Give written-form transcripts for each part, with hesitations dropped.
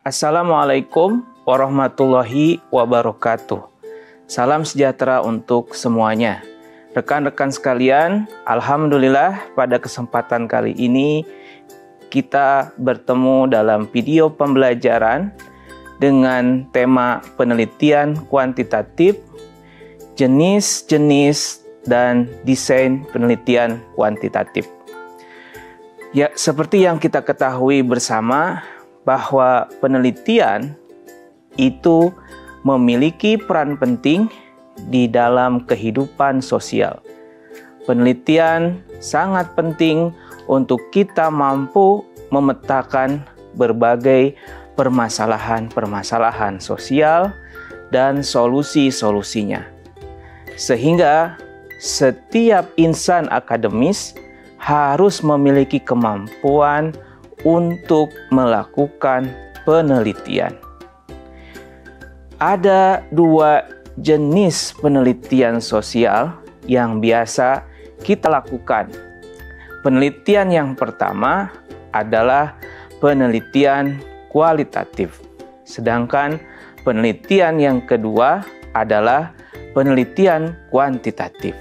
Assalamualaikum warahmatullahi wabarakatuh. Salam sejahtera untuk semuanya. Rekan-rekan sekalian, alhamdulillah pada kesempatan kali ini kita bertemu dalam video pembelajaran dengan tema penelitian kuantitatif, jenis-jenis dan desain penelitian kuantitatif. Ya, seperti yang kita ketahui bersama bahwa penelitian itu memiliki peran penting di dalam kehidupan sosial. Penelitian sangat penting untuk kita mampu memetakan berbagai permasalahan-permasalahan sosial dan solusi-solusinya. Sehingga setiap insan akademis harus memiliki kemampuan untuk melakukan penelitian. Ada dua jenis penelitian sosial yang biasa kita lakukan. Penelitian yang pertama adalah penelitian kualitatif, sedangkan penelitian yang kedua adalah penelitian kuantitatif.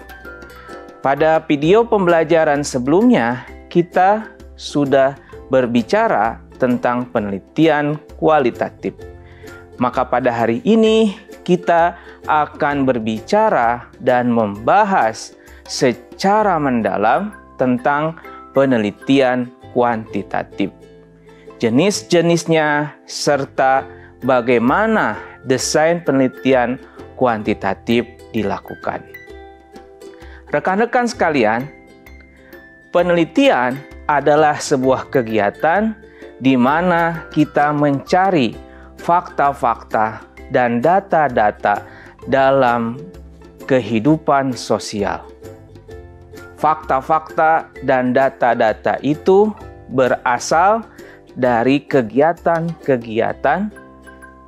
Pada video pembelajaran sebelumnya, kita sudah berbicara tentang penelitian kualitatif. Maka pada hari ini kita akan berbicara dan membahas secara mendalam tentang penelitian kuantitatif. Jenis-jenisnya serta bagaimana desain penelitian kuantitatif dilakukan. Rekan-rekan sekalian, penelitian adalah sebuah kegiatan di mana kita mencari fakta-fakta dan data-data dalam kehidupan sosial. Fakta-fakta dan data-data itu berasal dari kegiatan-kegiatan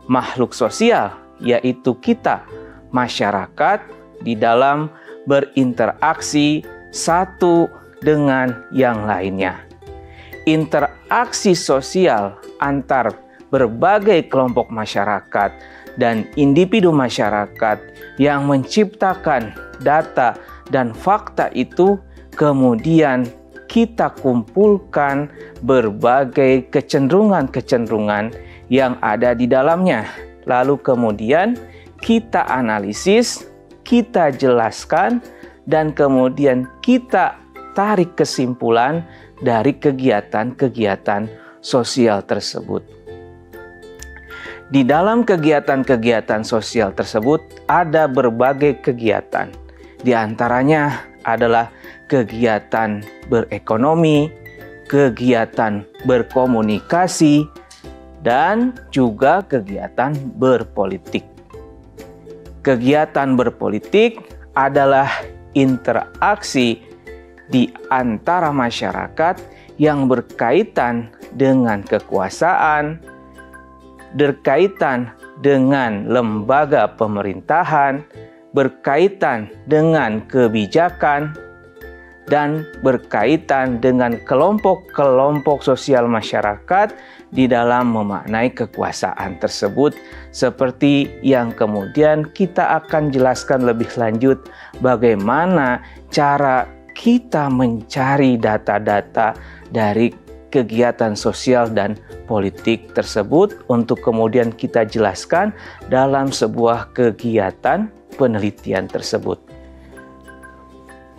makhluk sosial, yaitu kita, masyarakat, di dalam berinteraksi satu dengan yang lainnya. Interaksi sosial antar berbagai kelompok masyarakat dan individu masyarakat yang menciptakan data dan fakta itu kemudian kita kumpulkan berbagai kecenderungan-kecenderungan yang ada di dalamnya. Lalu kemudian kita analisis, kita jelaskan, dan kemudian kita tarik kesimpulan dari kegiatan-kegiatan sosial tersebut. Di dalam kegiatan-kegiatan sosial tersebut ada berbagai kegiatan. Di antaranya adalah kegiatan berekonomi, kegiatan berkomunikasi, dan juga kegiatan berpolitik. Kegiatan berpolitik adalah interaksi di antara masyarakat yang berkaitan dengan kekuasaan, berkaitan dengan lembaga pemerintahan, berkaitan dengan kebijakan, dan berkaitan dengan kelompok-kelompok sosial masyarakat di dalam memaknai kekuasaan tersebut, seperti yang kemudian kita akan jelaskan lebih lanjut bagaimana cara kita mencari data-data dari kegiatan sosial dan politik tersebut untuk kemudian kita jelaskan dalam sebuah kegiatan penelitian tersebut.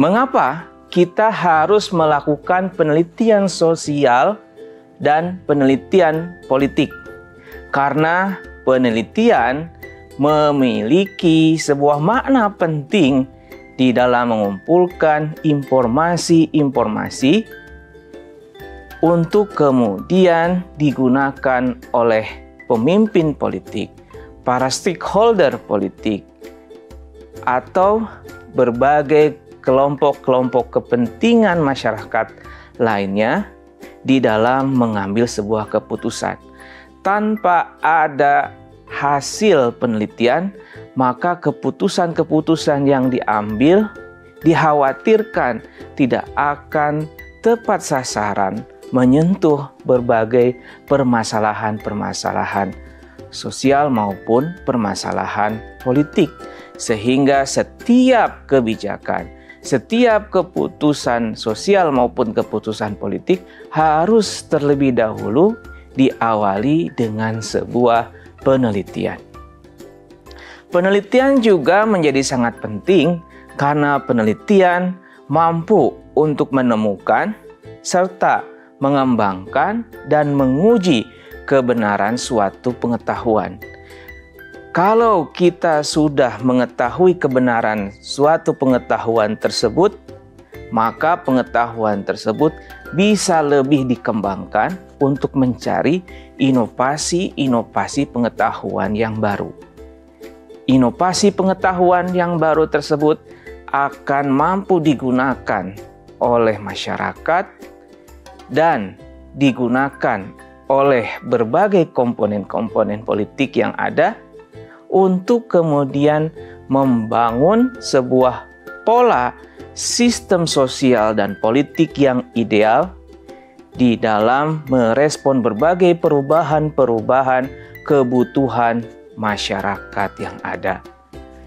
Mengapa kita harus melakukan penelitian sosial dan penelitian politik? Karena penelitian memiliki sebuah makna penting di dalam mengumpulkan informasi-informasi untuk kemudian digunakan oleh pemimpin politik, para stakeholder politik, atau berbagai kelompok-kelompok kepentingan masyarakat lainnya di dalam mengambil sebuah keputusan. Tanpa ada hasil penelitian, maka keputusan-keputusan yang diambil dikhawatirkan tidak akan tepat sasaran menyentuh berbagai permasalahan-permasalahan sosial maupun permasalahan politik. Sehingga setiap kebijakan, setiap keputusan sosial maupun keputusan politik harus terlebih dahulu diawali dengan sebuah penelitian. Penelitian juga menjadi sangat penting karena penelitian mampu untuk menemukan serta mengembangkan dan menguji kebenaran suatu pengetahuan. Kalau kita sudah mengetahui kebenaran suatu pengetahuan tersebut, maka pengetahuan tersebut bisa lebih dikembangkan untuk mencari inovasi-inovasi pengetahuan yang baru. Inovasi pengetahuan yang baru tersebut akan mampu digunakan oleh masyarakat dan digunakan oleh berbagai komponen-komponen politik yang ada untuk kemudian membangun sebuah pola sistem sosial dan politik yang ideal di dalam merespon berbagai perubahan-perubahan kebutuhan masyarakat yang ada.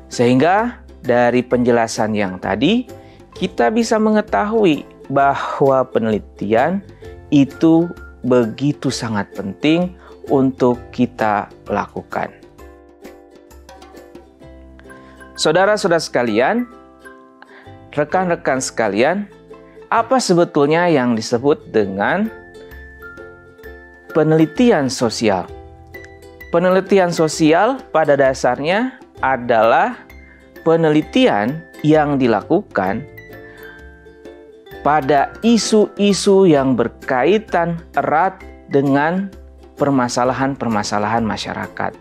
Sehingga dari penjelasan yang tadi, kita bisa mengetahui bahwa penelitian itu begitu sangat penting untuk kita lakukan. Saudara-saudara sekalian, rekan-rekan sekalian, apa sebetulnya yang disebut dengan penelitian sosial? Penelitian sosial pada dasarnya adalah penelitian yang dilakukan pada isu-isu yang berkaitan erat dengan permasalahan-permasalahan masyarakat.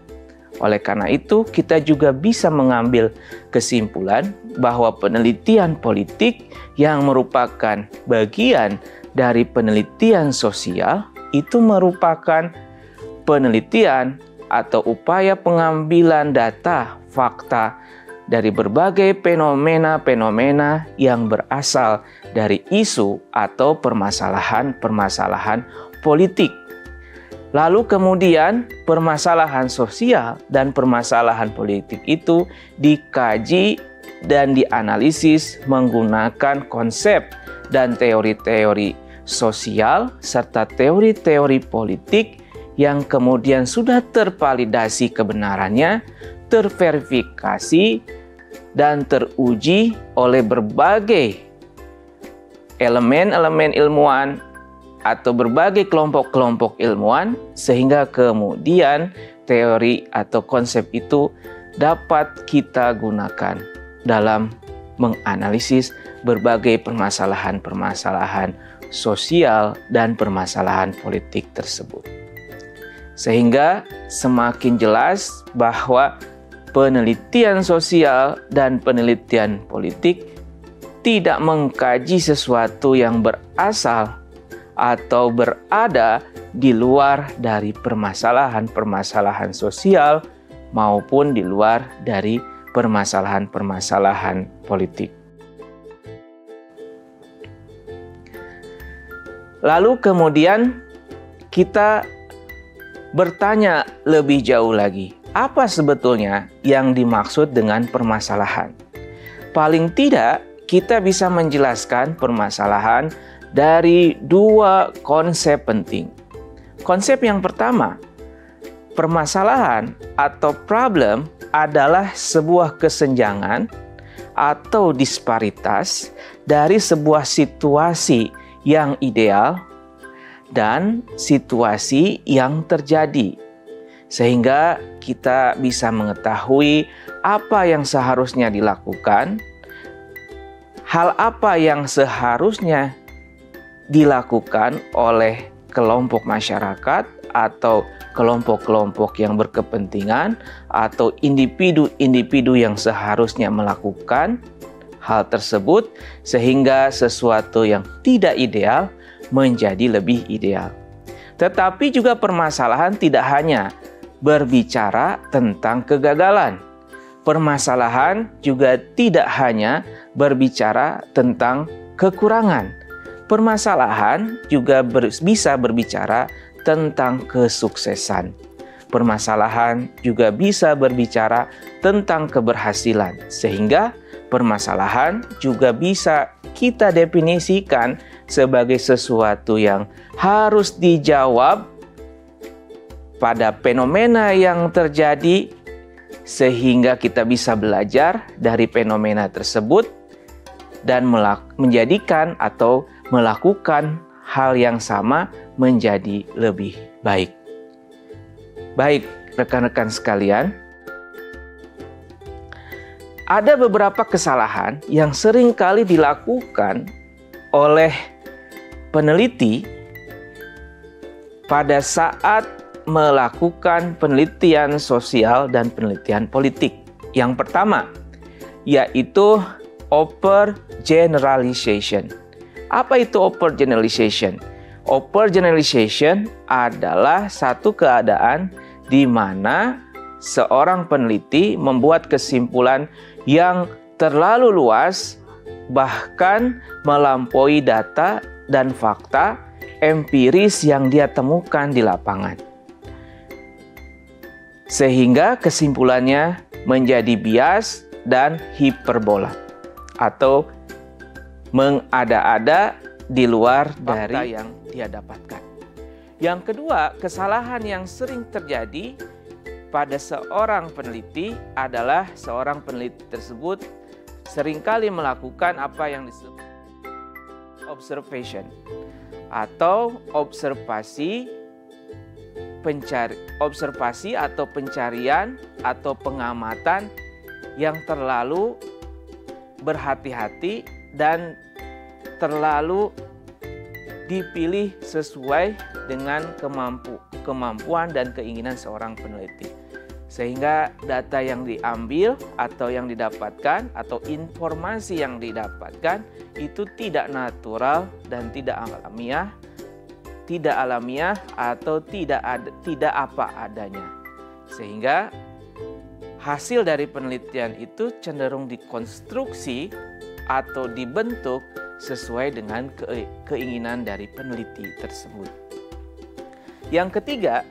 Oleh karena itu, kita juga bisa mengambil kesimpulan bahwa penelitian politik yang merupakan bagian dari penelitian sosial itu merupakan penelitian atau upaya pengambilan data, fakta dari berbagai fenomena-fenomena yang berasal dari isu atau permasalahan-permasalahan politik. Lalu kemudian permasalahan sosial dan permasalahan politik itu dikaji dan dianalisis menggunakan konsep dan teori-teori sosial serta teori-teori politik yang kemudian sudah tervalidasi kebenarannya, terverifikasi, dan teruji oleh berbagai elemen-elemen ilmuwan atau berbagai kelompok-kelompok ilmuwan, sehingga kemudian teori atau konsep itu dapat kita gunakan dalam menganalisis berbagai permasalahan-permasalahan sosial dan permasalahan politik tersebut. Sehingga semakin jelas bahwa penelitian sosial dan penelitian politik tidak mengkaji sesuatu yang berasal atau berada di luar dari permasalahan-permasalahan sosial maupun di luar dari permasalahan-permasalahan politik. Lalu kemudian kita bertanya lebih jauh lagi, apa sebetulnya yang dimaksud dengan permasalahan? Paling tidak kita bisa menjelaskan permasalahan dari dua konsep penting. Konsep yang pertama, permasalahan atau problem adalah sebuah kesenjangan atau disparitas dari sebuah situasi yang ideal dan situasi yang terjadi. Sehingga kita bisa mengetahui apa yang seharusnya dilakukan, hal apa yang seharusnya dilakukan oleh kelompok masyarakat atau kelompok-kelompok yang berkepentingan atau individu-individu yang seharusnya melakukan hal tersebut sehingga sesuatu yang tidak ideal menjadi lebih ideal. Tetapi juga permasalahan tidak hanya berbicara tentang kegagalan. Permasalahan juga tidak hanya berbicara tentang kekurangan, Permasalahan juga bisa berbicara tentang kesuksesan. Permasalahan juga bisa berbicara tentang keberhasilan, sehingga permasalahan juga bisa kita definisikan sebagai sesuatu yang harus dijawab pada fenomena yang terjadi, sehingga kita bisa belajar dari fenomena tersebut dan menjadikan atau melakukan hal yang sama menjadi lebih baik. Baik, rekan-rekan sekalian, ada beberapa kesalahan yang sering kali dilakukan oleh peneliti pada saat melakukan penelitian sosial dan penelitian politik. Yang pertama, yaitu overgeneralization. Apa itu overgeneralization? Overgeneralization adalah satu keadaan di mana seorang peneliti membuat kesimpulan yang terlalu luas, bahkan melampaui data dan fakta empiris yang dia temukan di lapangan. Sehingga kesimpulannya menjadi bias dan hiperbola atau mengada-ada di luar dari yang dia dapatkan. Yang kedua, kesalahan yang sering terjadi pada seorang peneliti adalah seorang peneliti tersebut seringkali melakukan apa yang disebut observation atau observasi atau pencarian atau pengamatan yang terlalu berhati-hati dan terlalu dipilih sesuai dengan kemampuan dan keinginan seorang peneliti. Sehingga data yang diambil atau yang didapatkan atau informasi yang didapatkan itu tidak natural dan tidak alamiah atau tidak apa adanya. Sehingga hasil dari penelitian itu cenderung dikonstruksi atau dibentuk sesuai dengan keinginan dari peneliti tersebut. Yang ketiga,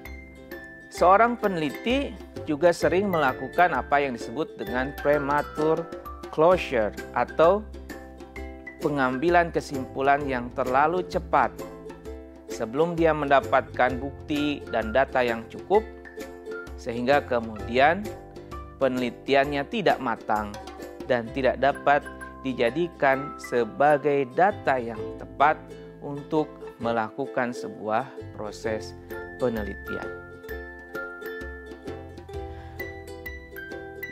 seorang peneliti juga sering melakukan apa yang disebut dengan premature closure atau pengambilan kesimpulan yang terlalu cepat sebelum dia mendapatkan bukti dan data yang cukup, sehingga kemudian penelitiannya tidak matang dan tidak dapat dijadikan sebagai data yang tepat untuk melakukan sebuah proses penelitian.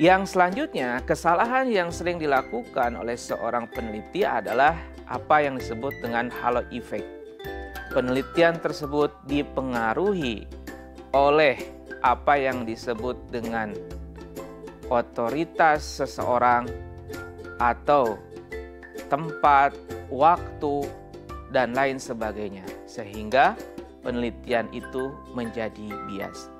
Yang selanjutnya, kesalahan yang sering dilakukan oleh seorang peneliti adalah apa yang disebut dengan halo effect. Penelitian tersebut dipengaruhi oleh apa yang disebut dengan otoritas seseorang atau tempat, waktu, dan lain sebagainya, sehingga penelitian itu menjadi bias.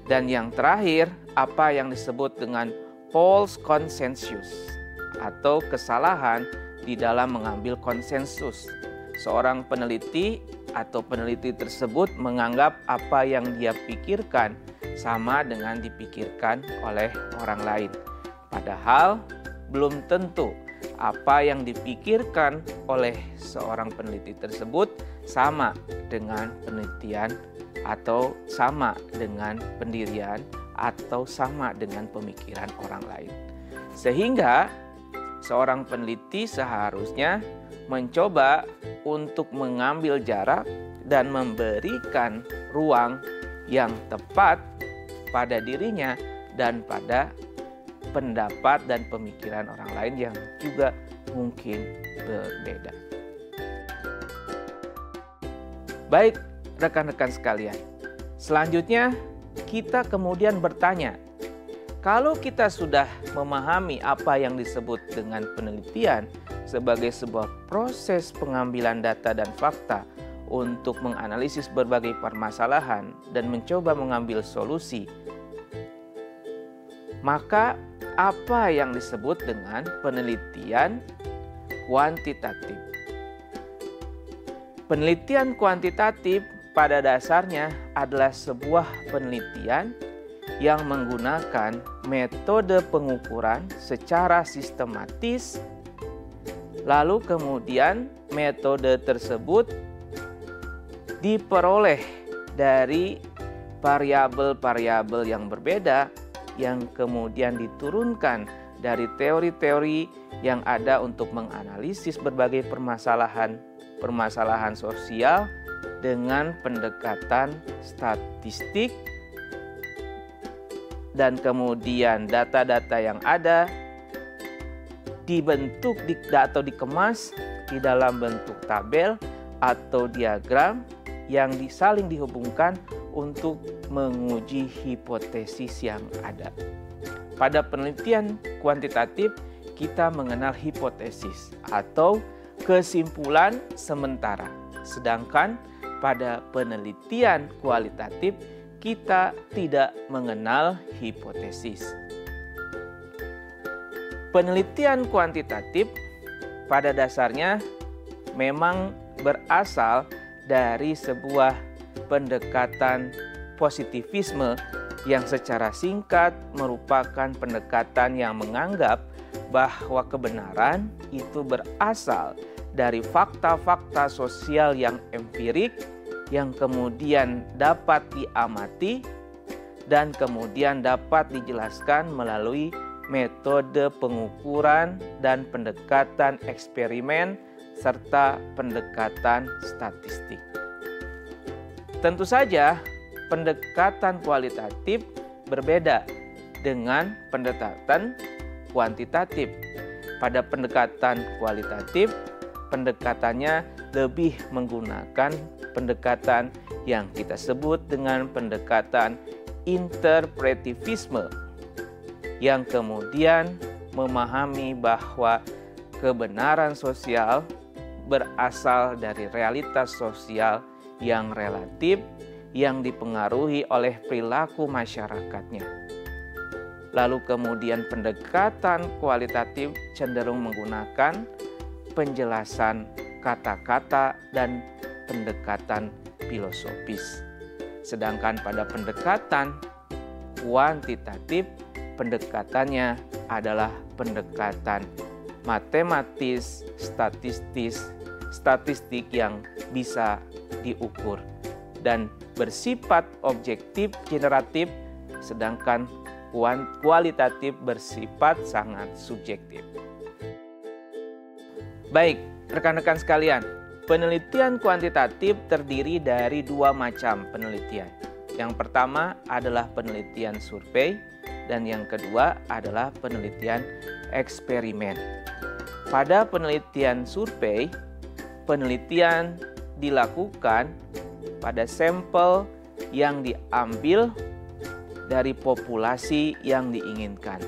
Dan yang terakhir, apa yang disebut dengan false consensus atau kesalahan di dalam mengambil konsensus. Seorang peneliti atau peneliti tersebut menganggap apa yang dia pikirkan sama dengan dipikirkan oleh orang lain. Padahal belum tentu apa yang dipikirkan oleh seorang peneliti tersebut sama dengan penelitian atau sama dengan pendirian atau sama dengan pemikiran orang lain. Sehingga seorang peneliti seharusnya mencoba untuk mengambil jarak dan memberikan ruang yang tepat pada dirinya dan pada pendapat dan pemikiran orang lain yang juga mungkin berbeda. Baik, rekan-rekan sekalian. Selanjutnya, kita kemudian bertanya, kalau kita sudah memahami apa yang disebut dengan penelitian sebagai sebuah proses pengambilan data dan fakta untuk menganalisis berbagai permasalahan dan mencoba mengambil solusi, maka apa yang disebut dengan penelitian kuantitatif? Penelitian kuantitatif pada dasarnya adalah sebuah penelitian yang menggunakan metode pengukuran secara sistematis, lalu kemudian metode tersebut diperoleh dari variabel-variabel yang berbeda yang kemudian diturunkan dari teori-teori yang ada untuk menganalisis berbagai permasalahan sosial dengan pendekatan statistik, dan kemudian data-data yang ada dibentuk atau dikemas di dalam bentuk tabel atau diagram yang saling dihubungkan untuk menguji hipotesis yang ada. Pada penelitian kuantitatif, kita mengenal hipotesis atau kesimpulan sementara. Sedangkan pada penelitian kualitatif, kita tidak mengenal hipotesis. Penelitian kuantitatif pada dasarnya memang berasal dari sebuah pendekatan positivisme yang secara singkat merupakan pendekatan yang menganggap bahwa kebenaran itu berasal dari fakta-fakta sosial yang empirik yang kemudian dapat diamati dan kemudian dapat dijelaskan melalui metode pengukuran dan pendekatan eksperimen serta pendekatan statistik. Tentu saja pendekatan kualitatif berbeda dengan pendekatan kuantitatif. Pada pendekatan kualitatif, pendekatannya lebih menggunakan pendekatan yang kita sebut dengan pendekatan interpretivisme, yang kemudian memahami bahwa kebenaran sosial berasal dari realitas sosial yang relatif yang dipengaruhi oleh perilaku masyarakatnya. Lalu kemudian pendekatan kualitatif cenderung menggunakan penjelasan kata-kata dan pendekatan filosofis. Sedangkan pada pendekatan kuantitatif, pendekatannya adalah pendekatan matematis, statistik yang bisa diukur dan bersifat objektif generatif, sedangkan kualitatif bersifat sangat subjektif. Baik, rekan-rekan sekalian, penelitian kuantitatif terdiri dari dua macam penelitian. Yang pertama adalah penelitian survei dan yang kedua adalah penelitian eksperimen. Pada penelitian survei, penelitian dilakukan pada sampel yang diambil dari populasi yang diinginkan.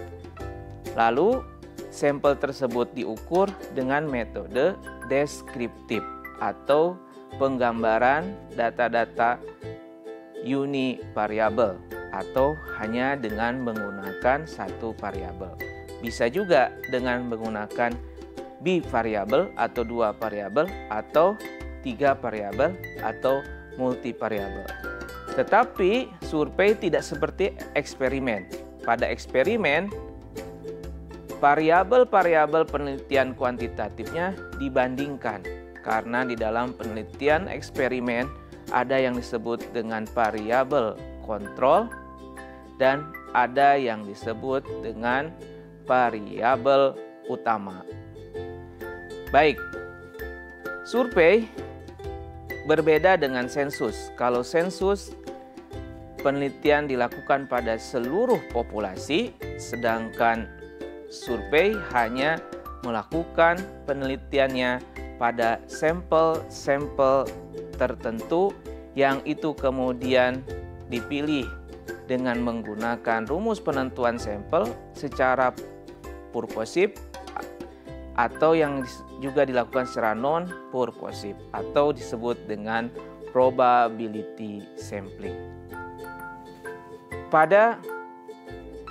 Lalu, sampel tersebut diukur dengan metode deskriptif atau penggambaran data-data univariabel atau hanya dengan menggunakan satu variabel. Bisa juga dengan menggunakan bivariabel atau dua variabel atau tiga variabel atau multivariabel. Tetapi survei tidak seperti eksperimen. Pada eksperimen, variabel-variabel penelitian kuantitatifnya dibandingkan karena di dalam penelitian eksperimen ada yang disebut dengan variabel kontrol dan ada yang disebut dengan variabel utama. Baik, survei berbeda dengan sensus. Kalau sensus, penelitian dilakukan pada seluruh populasi, sedangkan survei hanya melakukan penelitiannya pada sampel-sampel tertentu yang itu kemudian dipilih dengan menggunakan rumus penentuan sampel secara purposif atau yang juga dilakukan secara non-purposif atau disebut dengan probability sampling. Pada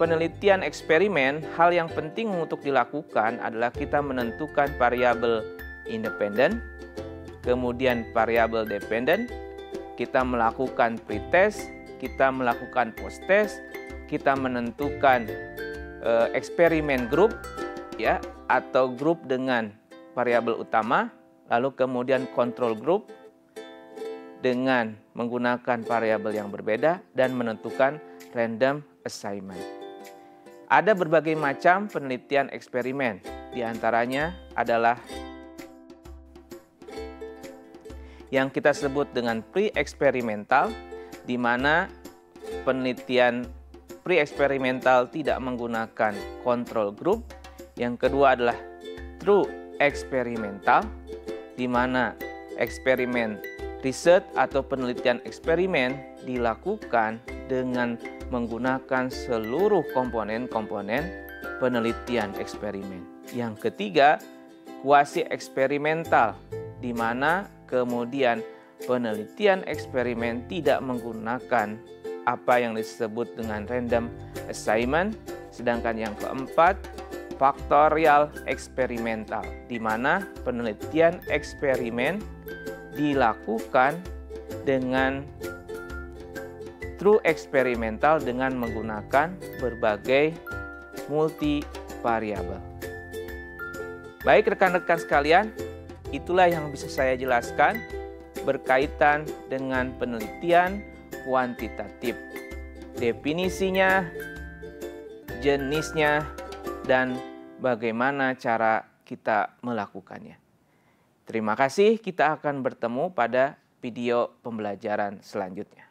penelitian eksperimen, hal yang penting untuk dilakukan adalah kita menentukan variabel independen kemudian variabel dependent, kita melakukan pretest, kita melakukan post-test, kita menentukan eksperimen grup, ya, atau grup dengan variabel utama, lalu kemudian control group dengan menggunakan variabel yang berbeda dan menentukan random assignment. Ada berbagai macam penelitian eksperimen, di antaranya adalah yang kita sebut dengan pre-eksperimental, di mana penelitian pre-eksperimental tidak menggunakan control group. Yang kedua adalah true eksperimental, di mana eksperimen riset atau penelitian eksperimen dilakukan dengan menggunakan seluruh komponen-komponen penelitian eksperimen. Yang ketiga, kuasi eksperimental, di mana kemudian penelitian eksperimen tidak menggunakan apa yang disebut dengan random assignment. Sedangkan yang keempat, faktorial eksperimental, di mana penelitian eksperimen dilakukan dengan true eksperimental dengan menggunakan berbagai multivariabel. Baik rekan-rekan sekalian, itulah yang bisa saya jelaskan berkaitan dengan penelitian kuantitatif. Definisinya, jenisnya, dan bagaimana cara kita melakukannya. Terima kasih, kita akan bertemu pada video pembelajaran selanjutnya.